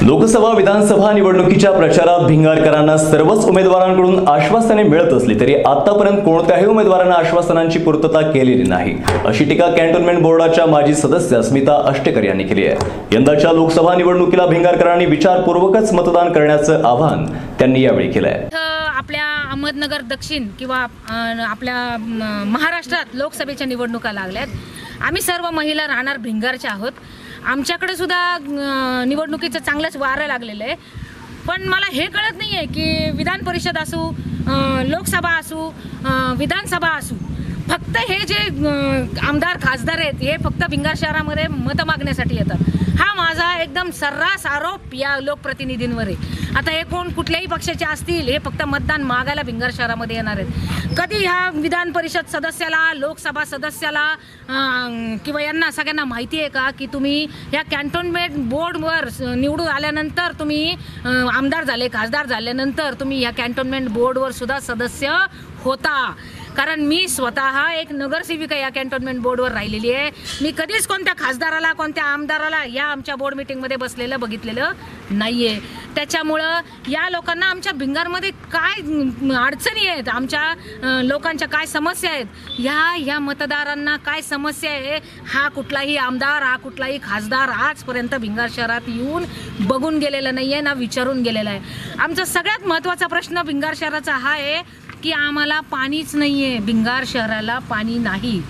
लोकसभा विधानसभा निवडणुकीच्या प्रचारात भिंगारकरांना सर्वच उमेदवारांकडून आश्वासने मिळत असली तरी आतापर्यंत कोणत्याही उमेदवारांना आश्वासनांची पूर्तता केलेली नाही, अशी टीका कॅन्टोन्मेंट बोर्डाच्या माजी सदस्य स्मिता अष्टेकर यांनी केली आहे। यंदाच्या लोकसभा निवडणुकीला भिंगारकरांनी विचारपूर्वकच मतदान करण्याचं आवाहन त्यांनी यावेळी केलं आहे। आपल्या अहमदनगर दक्षिण किंवा आपल्या महाराष्ट्रात लोकसभेच्या निवडणुका लागल्यात। आम्ही सर्व महिला राहणार भिंगारच्या आहोत। आमच्याकडे सुद्धा निवडणुकीचं चांगलंच वारं लागलेलं आहे, पण मला हे कळत नाही आहे की विधान परिषद असू, लोकसभा असू, विधानसभा असू, फक्त हे जे आमदार खासदार आहेत हे फक्त भिंगार शहरामध्ये मत मागण्यासाठी येतात। हा माझा एकदम सर्रास आरोप या लोकप्रतिनिधींवर आहे। आता हे कोण कुठल्याही पक्षाचे असतील, हे फक्त मतदान मागायला भिंगार शहरामध्ये येणार आहेत। कधी ह्या विधान परिषद सदस्याला, लोकसभा सदस्याला किंवा यांना सगळ्यांना माहिती आहे का की तुम्ही या कॅन्टोन्मेंट बोर्डवर निवडून आल्यानंतर, तुम्ही आमदार झाले, खासदार झाल्यानंतर तुम्ही या कॅन्टोन्मेंट बोर्डवर सुद्धा सदस्य होता? कारण मी स्वतः एक नगरसेविका या कॅन्टोन्मेंट बोर्डवर राहिलेली आहे। मी कधीच कोणत्या खासदाराला, कोणत्या आमदाराला या आमच्या बोर्ड मीटिंगमध्ये बसलेलं बघितलेलं नाही आहे। त्याच्यामुळं या लोकांना आमच्या भिंगारमध्ये काय अडचणी आहेत, आमच्या लोकांच्या काय समस्या आहेत, ह्या मतदारांना काय समस्या आहे, हा कुठलाही आमदार, हा कुठलाही खासदार आजपर्यंत भिंगार शहरात येऊन बघून गेलेला नाही आहे, ना विचारून गेलेला आहे। आमचा सगळ्यात महत्त्वाचा प्रश्न भिंगार शहराचा हा आहे की आम्हाला पाणीच नाही आहे। भिंगार शहराला पाणी नाही।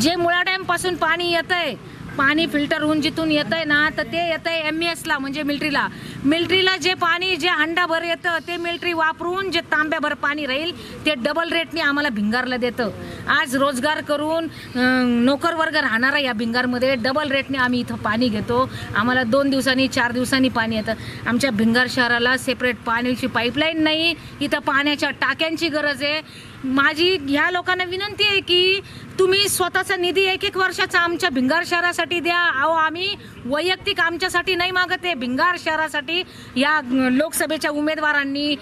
जे मुळा डॅमपासून पाणी येतं आहे, पाणी फिल्टर होऊन जिथून येतं आहे ना, तर ते येतं आहे MESला, म्हणजे मिलिटरीला जे पाणी, जे हंडाभर येतं ते मिलिटरी वापरून जे तांब्याभर पाणी राहील ते डबल रेटने आम्हाला भिंगारला देतं। आज रोजगार करून नोकर वर्ग राहणारा या भिंगारमध्ये डबल रेटने आम्ही इथं पाणी घेतो। आम्हाला 2 दिवसांनी, 4 दिवसांनी पाणी येतं। आमच्या भिंगार शहराला सेपरेट पाण्याची पाईपलाईन नाही, इथं पाण्याच्या टाक्यांची गरज आहे। माझी ह्या लोकांना विनंती आहे की तुम्ही स्वतःचा निधी 1-1 वर्षाचा आमच्या भिंगार शहरासाठी द्या। आम्ही वैयक्तिक आमच्यासाठी नाही मागत आहे, भिंगार शहरासाठी या लोकसभेच्या उमेदवारांनी,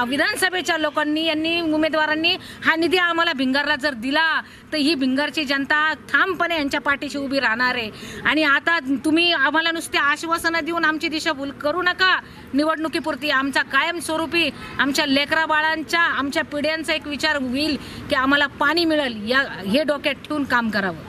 विधानसभेच्या लोकांनी, उमेदवारांनी हा निधी आम्हाला भिंगारला जर दिला तर ही भिंगारची जनता ठामपणे यांच्या पाठीशी उभी राहणार आहे। आणि आता तुम्ही आम्हाला नुसते आश्वासनं देऊन आमची दिशाभूल करू नका। निवडणुकीपुरती आमचा कायमस्वरूपी आमच्या लेकरा बाळांच्या, आमच्या पिढ्यांचा एक विचार होईल की आम्हाला पाणी मिळेल, हे डोक्यात ठेवून काम करावं।